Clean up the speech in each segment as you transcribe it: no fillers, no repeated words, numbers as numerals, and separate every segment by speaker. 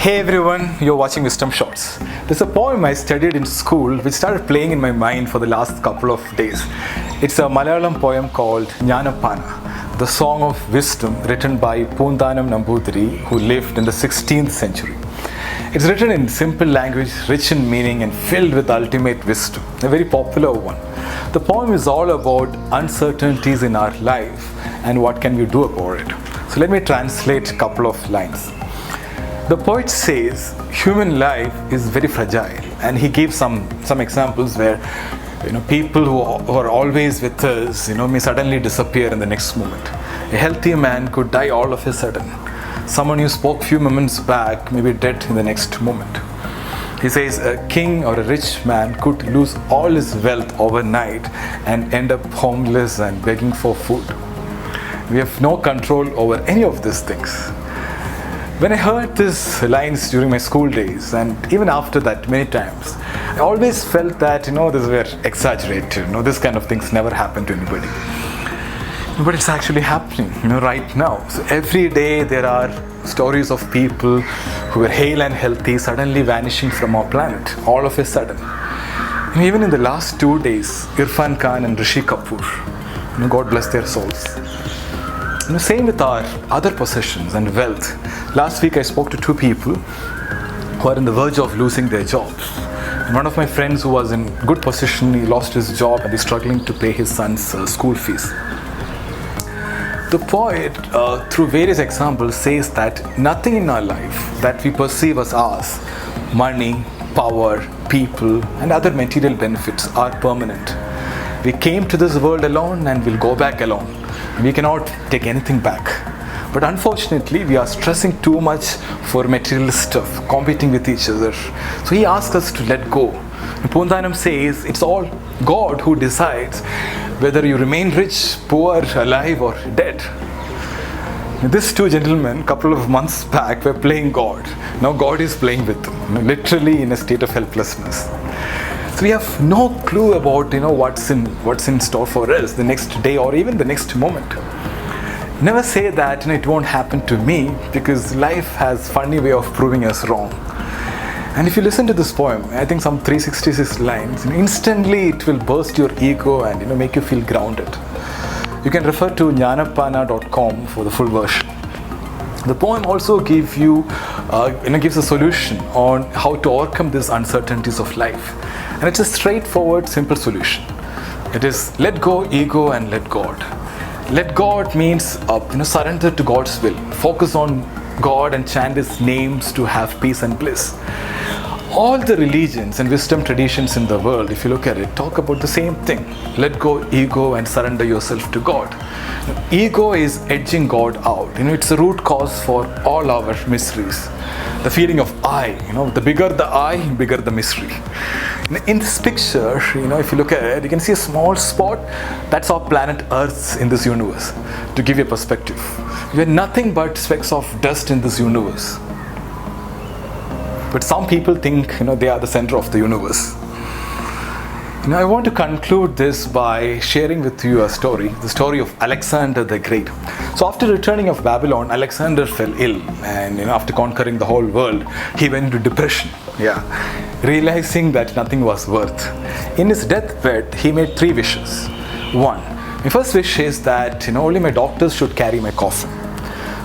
Speaker 1: Hey everyone, you're watching WisdomShots. There's a poem I studied in school which started playing in my mind for the last couple of days. It's a Malayalam poem called Jnanapana, the Song of Wisdom written by Poondanam Namboothiri, who lived in the 16th century. It's written in simple language, rich in meaning and filled with ultimate wisdom, a very popular one. The poem is all about uncertainties in our life and what can we do about it. So let me translate a couple of lines. The poet says human life is very fragile, and he gives some examples where people who are always with us may suddenly disappear in the next moment. A healthy man could die all of a sudden. Someone you spoke few moments back may be dead in the next moment. He says a king or a rich man could lose all his wealth overnight and end up homeless and begging for food. We have no control over any of these things. When I heard these lines during my school days, and even after that many times, I always felt that these were exaggerated. This kind of things never happen to anybody. But it's actually happening, right now. So every day there are stories of people who were hale and healthy suddenly vanishing from our planet, all of a sudden. And even in the last 2 days, Irfan Khan and Rishi Kapoor, God bless their souls. Same with our other possessions and wealth. Last week I spoke to 2 people who are on the verge of losing their jobs. And one of my friends who was in good position, he lost his job and is struggling to pay his son's school fees. The poet, through various examples, says that nothing in our life that we perceive as ours, money, power, people, and other material benefits are permanent. We came to this world alone and will go back alone. We cannot take anything back. But unfortunately, we are stressing too much for material stuff, competing with each other. So he asks us to let go. And Poondanam says it's all God who decides whether you remain rich, poor, alive or dead. These 2 gentlemen, a couple of months back, were playing God. Now God is playing with them, literally in a state of helplessness. So we have no clue about what's in store for us the next day or even the next moment. Never say that it won't happen to me, because life has funny way of proving us wrong. And if you listen to this poem, I think some 366 lines, instantly it will burst your ego and make you feel grounded. You can refer to jnanapana.com for the full version. The poem also gives a solution on how to overcome these uncertainties of life. And it's a straightforward, simple solution. It is let go ego and let God. Let God means surrender to God's will. Focus on God and chant His names to have peace and bliss. All the religions and wisdom traditions in the world, if you look at it, talk about the same thing. Let go ego and surrender yourself to God. Ego is edging God out. It's the root cause for all our miseries. The feeling of I, the bigger the I, bigger the misery. In this picture, if you look at it, you can see a small spot. That's our planet Earth in this universe. To give you a perspective, we are nothing but specks of dust in this universe. But some people think, they are the center of the universe. I want to conclude this by sharing with you a story, the story of Alexander the Great. So after returning of Babylon, Alexander fell ill, and after conquering the whole world, he went into depression. Realizing that nothing was worth. In his deathbed, he made 3 wishes. 1. My first wish is that only my doctors should carry my coffin.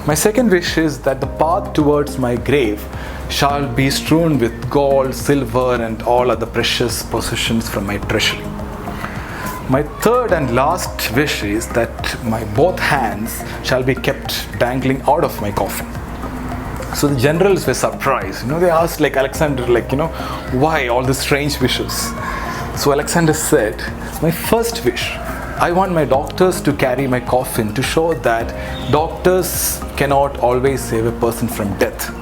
Speaker 1: My second wish is that the path towards my grave shall be strewn with gold, silver and all other precious possessions from my treasury. My third and last wish is that my both hands shall be kept dangling out of my coffin. So the generals were surprised. They asked Alexander, why all these strange wishes? So Alexander said, my first wish, I want my doctors to carry my coffin to show that doctors cannot always save a person from death.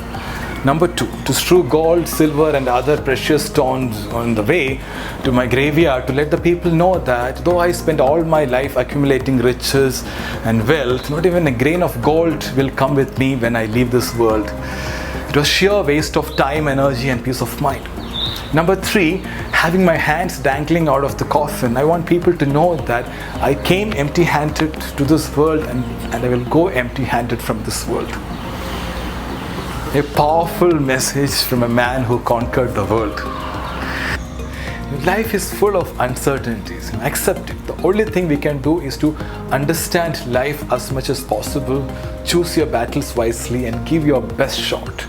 Speaker 1: Number 2, to strew gold, silver and other precious stones on the way to my graveyard to let the people know that though I spent all my life accumulating riches and wealth, not even a grain of gold will come with me when I leave this world. It was sheer waste of time, energy and peace of mind. Number 3, having my hands dangling out of the coffin, I want people to know that I came empty-handed to this world and I will go empty-handed from this world. A powerful message from a man who conquered the world. Life is full of uncertainties. Accept it. The only thing we can do is to understand life as much as possible, choose your battles wisely, and give your best shot.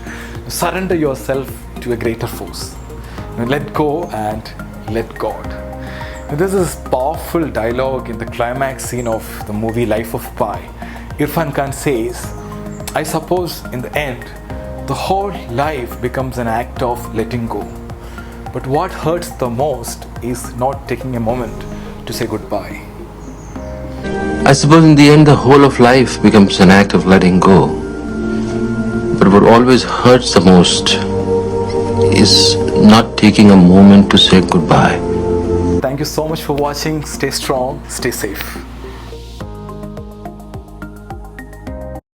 Speaker 1: Surrender yourself to a greater force. Let go and let God. This is powerful dialogue in the climax scene of the movie Life of Pi. Irfan Khan says, I suppose in the end, the whole life becomes an act of letting go. But what hurts the most is not taking a moment to say goodbye.
Speaker 2: I suppose in the end, the whole of life becomes an act of letting go. But what always hurts the most is not taking a moment to say goodbye.
Speaker 1: Thank you so much for watching. Stay strong, stay safe.